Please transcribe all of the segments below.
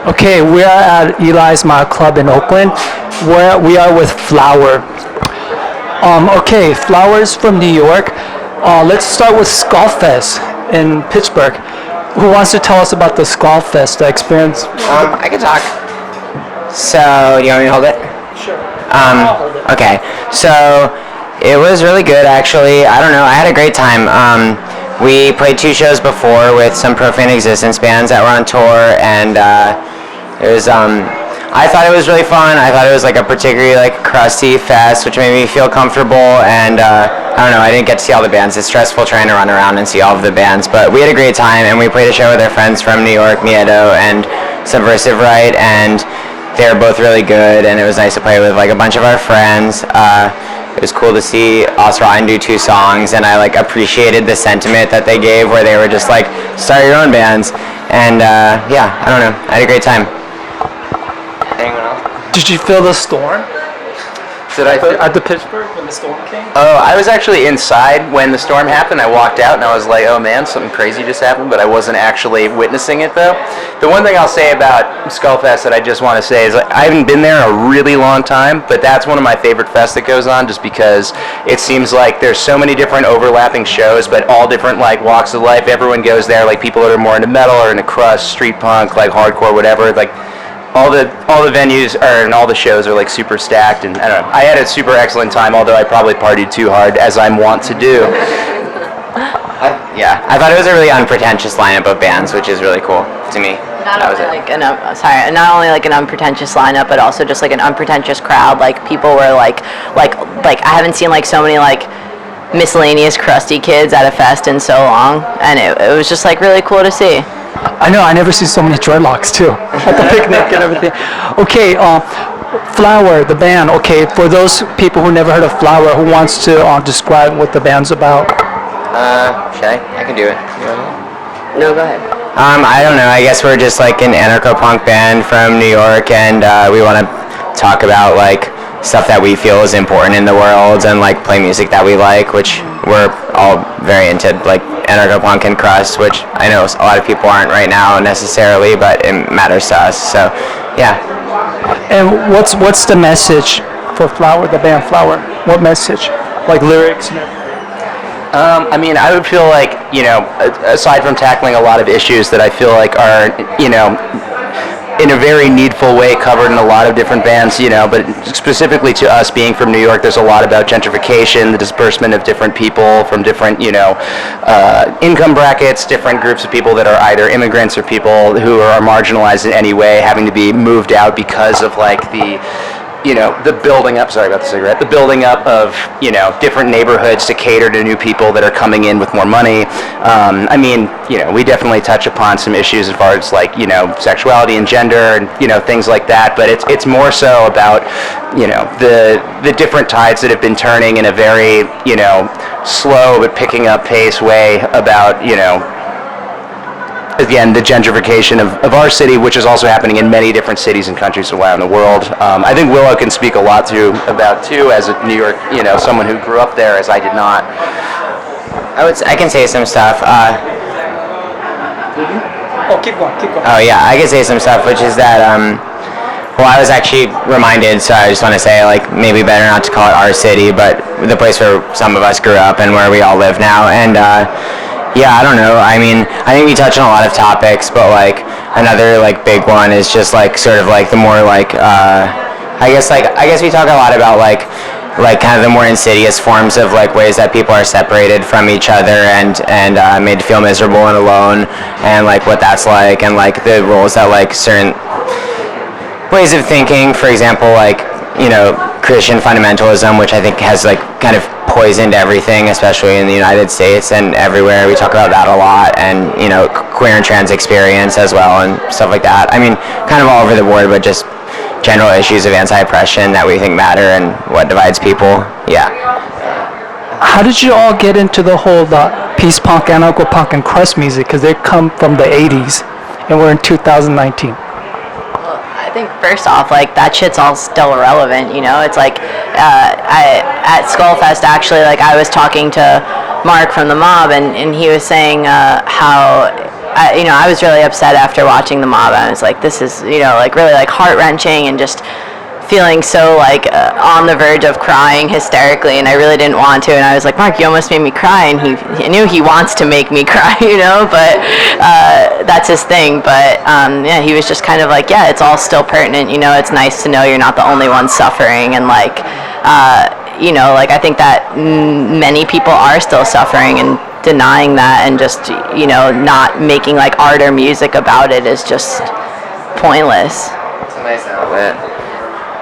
Okay, we are at Eli's Mile Club in Oakland, where we are with Flower. Okay, Flower's from New York. Let's start with Skullfest in Pittsburgh. Who wants to tell us about the Skullfest, the experience? I can talk. So, do you want me to hold it? Sure. Okay, so it was really good actually. I don't know, I had a great time. We played 2 shows before with some Profane Existence bands that were on tour, and it was, I thought it was really fun. I thought it was like a particularly like crusty fest, which made me feel comfortable, and I don't know, I didn't get to see all the bands. It's stressful trying to run around and see all of the bands, but we had a great time, and we played a show with our friends from New York, Miedo and Subversive Right, and they were both really good, and it was nice to play with like a bunch of our friends. It was cool to see Osrine do 2 songs, and I like appreciated the sentiment that they gave, where they were just like, start your own bands, and yeah, I don't know, I had a great time. Anyone else? Did you feel the storm? At the Pittsburgh when the storm came? Oh, I was actually inside when the storm happened. I walked out and I was like, oh man, something crazy just happened, but I wasn't actually witnessing it though. The one thing I'll say about Skullfest that I just want to say is I haven't been there in a really long time, but that's one of my favorite fests that goes on, just because it seems like there's so many different overlapping shows, but all different like walks of life. Everyone goes there, like people that are more into metal or into crust, street punk, like hardcore, whatever. Like all the venues and all the shows are like super stacked, and I don't know. I had a super excellent time, although I probably partied too hard, as I'm wont to do. I thought it was a really unpretentious lineup of bands, which is really cool to me. Not only like an unpretentious lineup, but also just like an unpretentious crowd. Like people were like I haven't seen like so many like miscellaneous crusty kids at a fest in so long, and it was just like really cool to see. I know, I never see so many dreadlocks too at the picnic and everything. Okay, Flower, the band. Okay, for those people who never heard of Flower, who wants to describe what the band's about? Should I? I can do it. No, go ahead. I don't know, I guess we're just like an anarcho-punk band from New York, and we want to talk about like stuff that we feel is important in the world, and like play music that we like, which we're all very into, like anarcho-punk and crust, which I know a lot of people aren't right now necessarily, but it matters to us, so yeah. And what's the message for Flower, the band Flower? What message? Like lyrics and everything? I mean, I would feel like, you know, aside from tackling a lot of issues that I feel like are, you know, in a very needful way covered in a lot of different bands, you know, but specifically to us being from New York, there's a lot about gentrification, the disbursement of different people from different, you know, income brackets, different groups of people that are either immigrants or people who are marginalized in any way, having to be moved out because of like the, you know, the building up, sorry about the cigarette, the building up of, you know, different neighborhoods to cater to new people that are coming in with more money. I mean, you know, we definitely touch upon some issues as far as like, you know, sexuality and gender and, you know, things like that, but it's more so about, you know, the different tides that have been turning in a very, you know, slow but picking up pace way about, you know, again, the gentrification of our city, which is also happening in many different cities and countries around the world. I think Willow can speak a lot about too, as a New York, you know, someone who grew up there, as I did not. I can say some stuff. Oh, keep going. Oh yeah, I can say some stuff, which is that, well, I was actually reminded, so I just want to say, like, maybe better not to call it our city, but the place where some of us grew up and where we all live now, and yeah, I don't know. I mean, I think we touch on a lot of topics, but like another like big one is just like sort of like the more like I guess we talk a lot about like kind of the more insidious forms of like ways that people are separated from each other and made to feel miserable and alone, and like what that's like, and like the roles that like certain ways of thinking, for example, like, you know, Christian fundamentalism, which I think has like kind of poisoned everything, especially in the United States and everywhere. We talk about that a lot, and, you know, queer and trans experience as well and stuff like that. I mean, kind of all over the board, but just general issues of anti-oppression that we think matter and what divides people. Yeah. How did you all get into the whole peace punk, anarcho-punk, and crust music? Because they come from the 80s, and we're in 2019. I think first off, like that shit's all still relevant, you know. It's like at Skullfest actually, like I was talking to Mark from the Mob, and he was saying how I was really upset after watching the Mob. I was like, this is like really like heart wrenching and just feeling so like on the verge of crying hysterically, and I really didn't want to, and I was like, Mark, you almost made me cry, and I knew he wants to make me cry, but that's his thing. But yeah, he was just kind of like, yeah, it's all still pertinent, it's nice to know you're not the only one suffering, and like like I think that many people are still suffering, and denying that and just not making like art or music about it is just pointless. It's a nice outlet.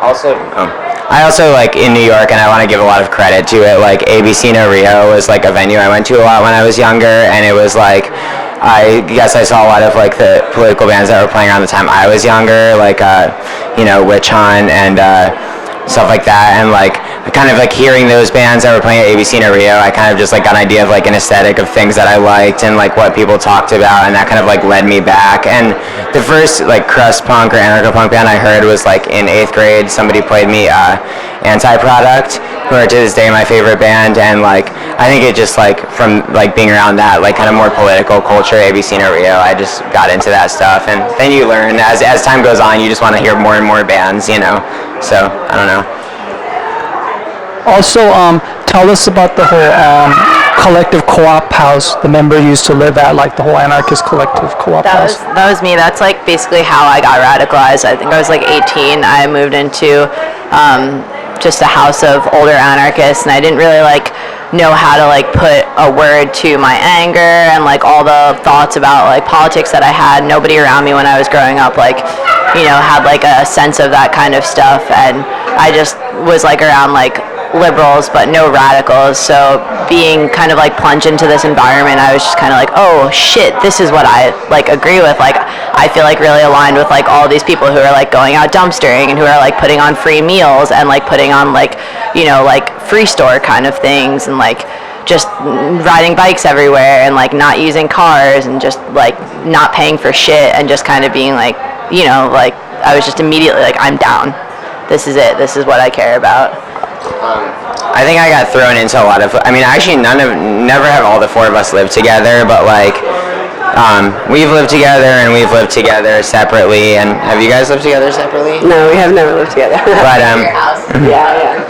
I also like in New York, and I want to give a lot of credit to it. Like ABC No Rio was like a venue I went to a lot when I was younger, and it was like I guess I saw a lot of like the political bands that were playing around the time I was younger, like Witch Hunt and stuff like that, and like kind of like hearing those bands that were playing at ABC No Rio, I kind of just like got an idea of like an aesthetic of things that I liked and like what people talked about, and that kind of like led me back. And the first like crust punk or anarcho-punk band I heard was like in 8th grade. Somebody played me Anti-Product, who are to this day my favorite band, and like I think it just like from like being around that like kind of more political culture, ABC No Rio, I just got into that stuff, and then you learn as time goes on, you just want to hear more and more bands, so I don't know. Also, tell us about the whole collective co-op house the member used to live at, like the whole anarchist collective co-op house. That was me. That's like basically how I got radicalized. I think I was like 18. I moved into just a house of older anarchists, and I didn't really like know how to like put a word to my anger and like all the thoughts about like politics that I had. Nobody around me when I was growing up like had like a sense of that kind of stuff, and I just was like around like liberals but no radicals. So being kind of like plunged into this environment, I was just kind of like, oh shit, this is what I like agree with. Like I feel like really aligned with like all these people who are like going out dumpstering and who are like putting on free meals and like putting on like like free store kind of things, and like just riding bikes everywhere and like not using cars and just like not paying for shit, and just kind of being like like I was just immediately like, I'm down. This is it. This is what I care about. I think I got thrown into a lot of. I mean, actually, never have all the four of us lived together, but like, we've lived together and we've lived together separately. And have you guys lived together separately? No, we have never lived together. But yeah.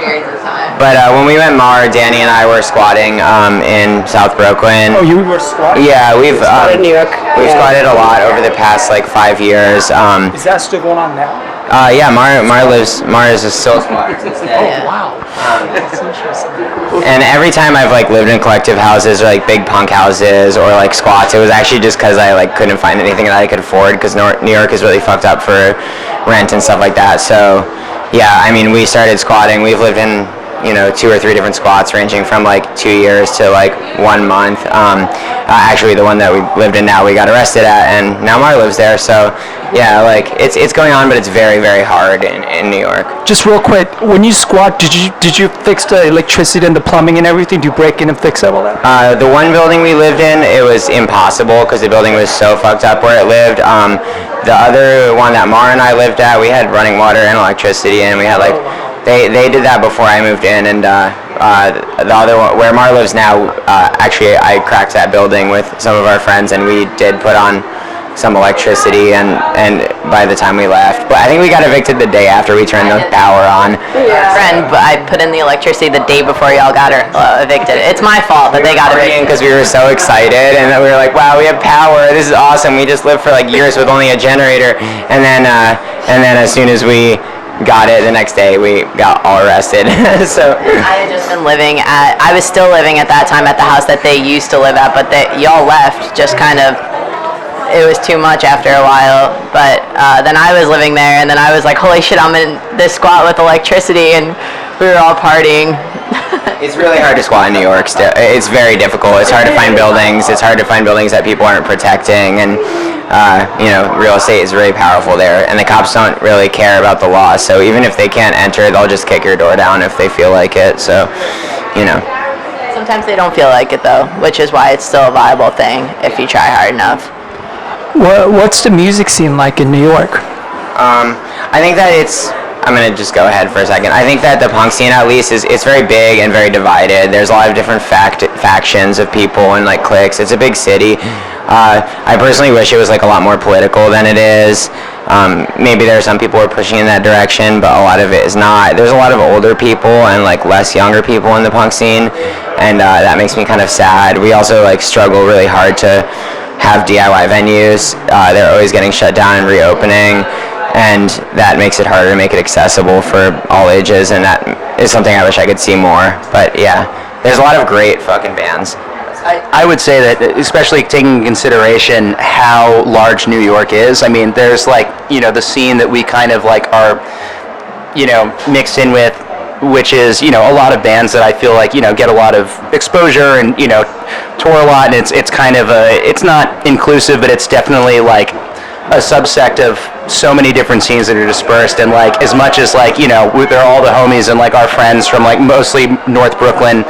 But when we went Mar, Danny and I were squatting in South Brooklyn. Oh, you were squatting? Yeah, we've in New York. We've squatted a lot over the past like 5 years. Is that still going on now? Yeah, Mar is still squatting to this day. Oh, wow. And every time I've like lived in collective houses or like big punk houses or like squats, it was actually just because I like couldn't find anything that I could afford, because New York is really fucked up for rent and stuff like that. So yeah, I mean, we started squatting. We've lived in 2 or 3 different squats, ranging from like 2 years to like 1 month. Actually, the one that we lived in now, we got arrested at, and now Mar lives there. So yeah, like it's going on, but it's very, very hard in New York. Just real quick, when you squat, did you fix the electricity and the plumbing and everything? Do you break in and fix all that? The one building we lived in, it was impossible because the building was so fucked up where it lived. The other one that Mar and I lived at, we had running water and electricity, and we had like. They did that before I moved in, and the other one, where Mar lives now, actually I cracked that building with some of our friends, and we did put on some electricity, and by the time we left, but I think we got evicted the day after we turned the power on. Friend, but I put in the electricity the day before y'all got evicted. It's my fault that they got evicted. Because we were so excited, and we were like, wow, we have power, this is awesome. We just lived for like years with only a generator, and then as soon as we got it the next day, we got all arrested. So I had just been I was still living at that time at the house that they used to live at, but y'all left just kind of, it was too much after a while. But then I was living there, and then I was like, holy shit, I'm in this squat with electricity, and we were all partying. It's really hard to squat in New York still. It's very difficult. It's hard to find buildings. It's hard to find buildings that people aren't protecting, and real estate is really powerful there, and the cops don't really care about the law, so even if they can't enter, they'll just kick your door down if they feel like it. So sometimes they don't feel like it though, which is why it's still a viable thing if you try hard enough. What's the music scene like in New York? I think that I'm gonna just go ahead for a second. I think that the punk scene, at least, it's very big and very divided. There's a lot of different factions of people and like cliques. It's a big city. I personally wish it was like a lot more political than it is. Maybe there are some people who are pushing in that direction, but a lot of it is not. There's a lot of older people and like less younger people in the punk scene, and that makes me kind of sad. We also like struggle really hard to have DIY venues. They're always getting shut down and reopening, and that makes it harder to make it accessible for all ages, and that is something I wish I could see more. But yeah, there's a lot of great fucking bands. I would say that, especially taking into consideration how large New York is. I mean, there's like, the scene that we kind of like are, mixed in with, which is, a lot of bands that I feel like, get a lot of exposure and, tour a lot, and it's kind of it's not inclusive, but it's definitely like a subsect of so many different scenes that are dispersed, and like as much as like they're all the homies and like our friends from like mostly North Brooklyn,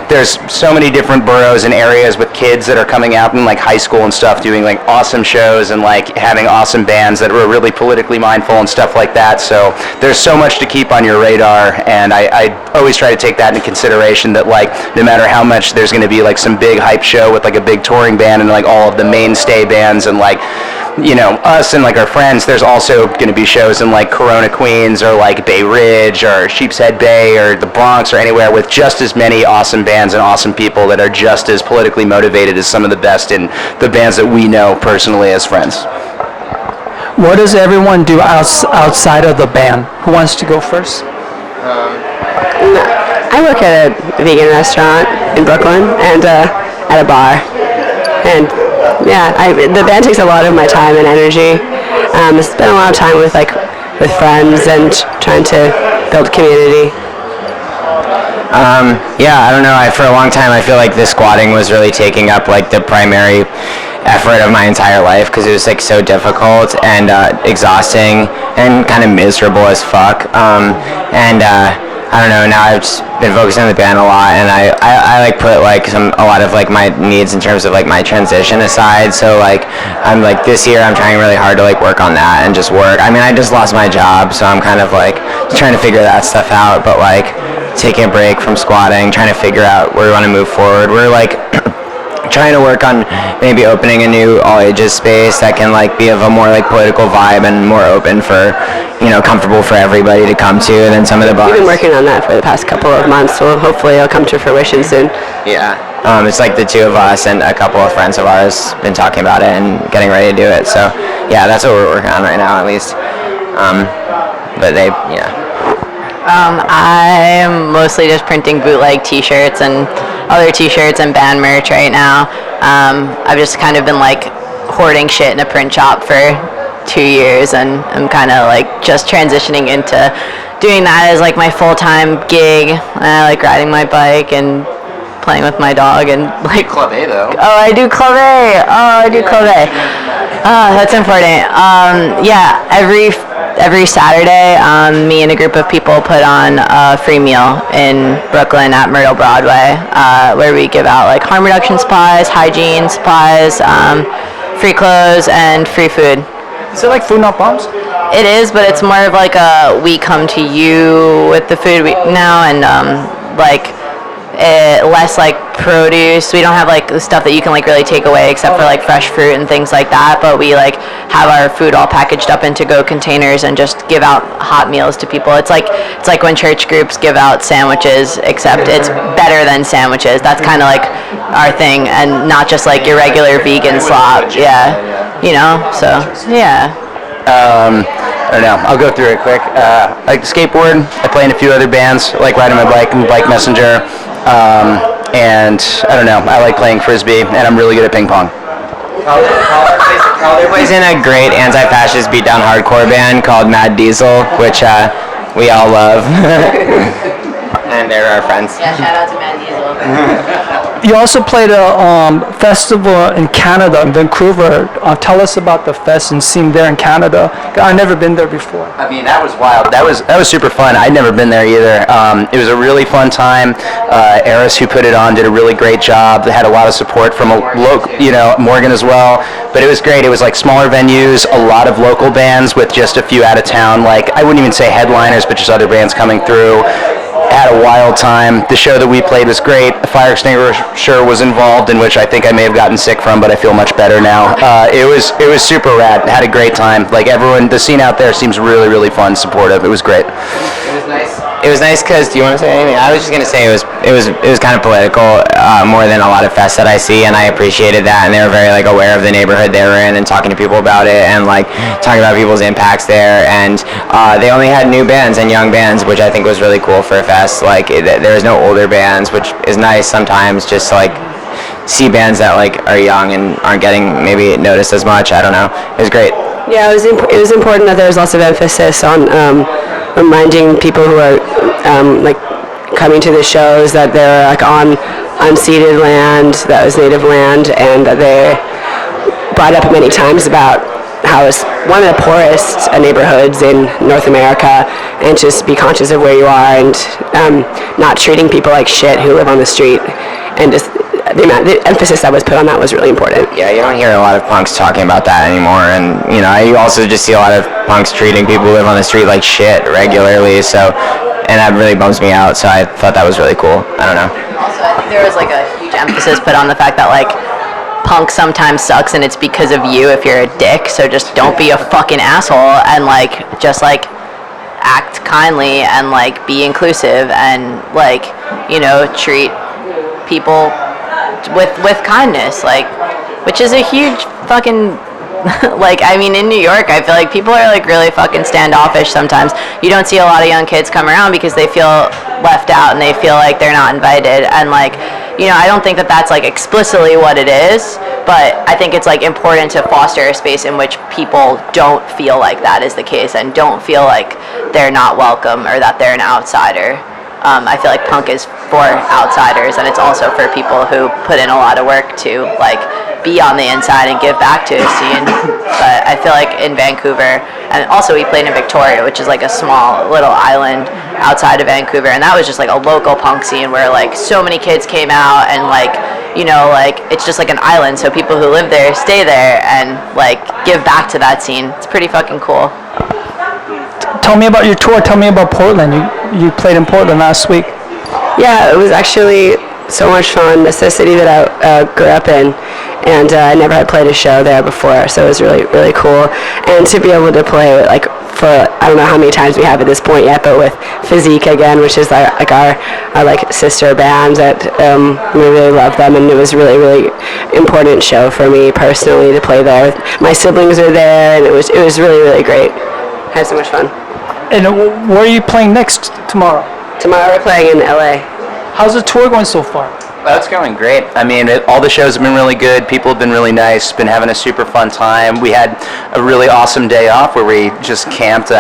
there's so many different boroughs and areas with kids that are coming out in like high school and stuff doing like awesome shows and like having awesome bands that were really politically mindful and stuff like that. So there's so much to keep on your radar, and I always try to take that into consideration, that like no matter how much there's going to be like some big hype show with like a big touring band and like all of the mainstay bands and like us and like our friends, there's also going to be shows in like Corona, Queens, or like Bay Ridge or Sheepshead Bay or the Bronx or anywhere with just as many awesome bands and awesome people that are just as politically motivated as some of the best in the bands that we know personally as friends. What does everyone do outside of the band? Who wants to go first? I work at a vegan restaurant in Brooklyn and at a bar. And yeah, the band takes a lot of my time and energy. I spend a lot of time with friends and trying to build community. Yeah, I don't know. For a long time, I feel like the squatting was really taking up like the primary effort of my entire life, because it was like so difficult and exhausting and kind of miserable as fuck. I don't know, now I've just been focusing on the band a lot, and I like put like a lot of like my needs in terms of like my transition aside. So like I'm like this year I'm trying really hard to like work on that and just work. I mean, I just lost my job, so I'm kind of like trying to figure that stuff out, but like taking a break from squatting, trying to figure out where we want to move forward. We're like trying to work on maybe opening a new all ages space that can like be of a more like political vibe and more open for, comfortable for everybody to come to than some of the bars. We've been working on that for the past couple of months, so hopefully it'll come to fruition soon. Yeah. It's like the two of us and a couple of friends of ours been talking about it and getting ready to do it. So yeah, that's what we're working on right now, at least. I'm mostly just printing bootleg t-shirts and other t-shirts and band merch right now. I've just kind of been like hoarding shit in a print shop for 2 years, and I'm kind of like just transitioning into doing that as like my full-time gig. I like riding my bike and playing with my dog and like Club A though. Oh, I do Club A. Club A. That's important. Yeah, every Saturday, me and a group of people put on a free meal in Brooklyn at Myrtle Broadway, where we give out like harm reduction supplies, hygiene supplies, free clothes, and free food. Is it like Food Not Bombs? It is, but it's more of like a we come to you with the food now, and less like produce. We don't have like the stuff that you can like really take away except for like fresh fruit and things like that, but we like have our food all packaged up in to-go containers and just give out hot meals to people. It's like when church groups give out sandwiches, except it's better than sandwiches. That's kind of like our thing, and not just like your regular vegan slop. Yeah, so yeah. I don't know. I'll go through it quick. I like to skateboard. I play in a few other bands. I like riding my bike and Bike Messenger. And I don't know. I like playing frisbee, and I'm really good at ping pong. Calder plays in a great anti-fascist beatdown hardcore band called Mad Diesel, which we all love. And they're our friends. Yeah, shout out to Mad Diesel. You also played a festival in Canada, in Vancouver. Tell us about the fest and scene there in Canada. I've never been there before. I mean, that was wild. That was super fun. I'd never been there either. It was a really fun time. Eris, who put it on, did a really great job. They had a lot of support from a local, Morgan as well. But it was great. It was like smaller venues, a lot of local bands with just a few out of town. Like, I wouldn't even say headliners, but just other bands coming through. Had a wild time. The show that we played was great. A fire extinguisher was involved, in which I think I may have gotten sick from, but I feel much better now. It was super rad. Had a great time. Like, everyone, the scene out there seems really, really fun, supportive. It was great. It was nice. It was nice because, do you want to say anything? I was just gonna say it was kind of political, more than a lot of fests that I see, and I appreciated that. And they were very like aware of the neighborhood they were in and talking to people about it and like talking about people's impacts there. And they only had new bands and young bands, which I think was really cool for a fest. Like there was no older bands, which is nice sometimes. Just to, like see bands that like are young and aren't getting maybe noticed as much. I don't know. It was great. Yeah, it was important that there was lots of emphasis on reminding people who are like coming to the shows that they're like on unceded land that was native land, and that they brought up many times about how it's one of the poorest neighborhoods in North America, and just be conscious of where you are and not treating people like shit who live on the street, and just the emphasis that was put on that was really important. Yeah, you don't hear a lot of punks talking about that anymore, and you also just see a lot of punks treating people who live on the street like shit regularly. So, and that really bums me out. So I thought that was really cool. I don't know. Also, I think there was like a huge emphasis put on the fact that like punk sometimes sucks, and it's because of you if you're a dick. So just don't be a fucking asshole, and like just like act kindly and like be inclusive and like treat people with kindness, like, which is a huge fucking like, I mean, in New York, I feel like people are like really fucking standoffish sometimes. You don't see a lot of young kids come around because they feel left out and they feel like they're not invited, and like, I don't think that that's like explicitly what it is, but I think it's like important to foster a space in which people don't feel like that is the case and don't feel like they're not welcome or that they're an outsider. I feel like punk is for outsiders, and it's also for people who put in a lot of work to like be on the inside and give back to a scene. But I feel like in Vancouver, and also we played in Victoria, which is like a small little island outside of Vancouver, and that was just like a local punk scene where like so many kids came out, and like like it's just like an island, so people who live there stay there and like give back to that scene. It's pretty fucking cool. Tell me about your tour. Tell me about Portland. You played in Portland last week. Yeah, it was actually so much fun. It's the city that I grew up in, and I never had played a show there before, so it was really, really cool. And to be able to play like for, I don't know how many times we have at this point yet, but with Physique again, which is our like sister band, that we really love them, and it was really, really important show for me personally to play there. My siblings are there, and it was really, really great. Had so much fun. And where are you playing next tomorrow? Tomorrow we're playing in LA. How's the tour going so far? That's going great. I mean, all the shows have been really good. People have been really nice. Been having a super fun time. We had a really awesome day off where we just camped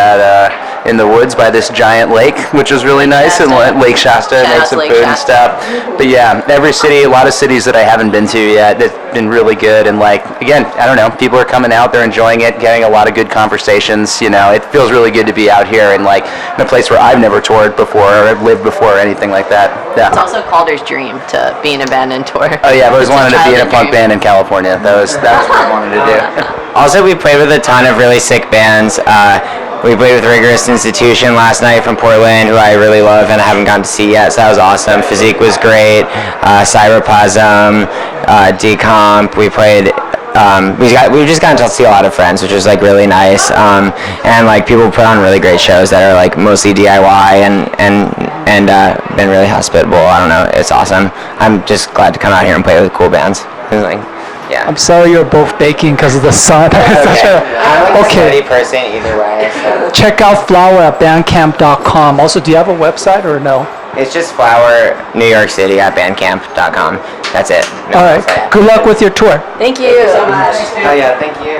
in the woods by this giant lake, which was really nice, and Lake Shasta, made some food and stuff. But yeah, every city, a lot of cities that I haven't been to yet, that's been really good. And like, again, I don't know, people are coming out, they're enjoying it, getting a lot of good conversations. It feels really good to be out here and like in a place where I've never toured before or lived before or anything like that. Yeah. It's also Calder's dream to be in a band and tour. Oh yeah, I've always wanted to be in a punk band in California. That was what I wanted to do. Also, we played with a ton of really sick bands. We played with Rigorous Institution last night from Portland, who I really love and I haven't gotten to see yet, so that was awesome. Physique was great. Cyberplasm, Decomp. We played. We've just gotten to see a lot of friends, which was like really nice. And like people put on really great shows that are like mostly DIY and been really hospitable. I don't know. It's awesome. I'm just glad to come out here and play with cool bands. And, like, yeah. I'm sorry you're both baking because of the sun. I'm like a steady person either way. So. Check out Flower at bandcamp.com. Also, do you have a website or no? It's just Flower New York City at bandcamp.com. That's it. No All right. website. Good luck with your tour. Thank you so much. Oh yeah, thank you.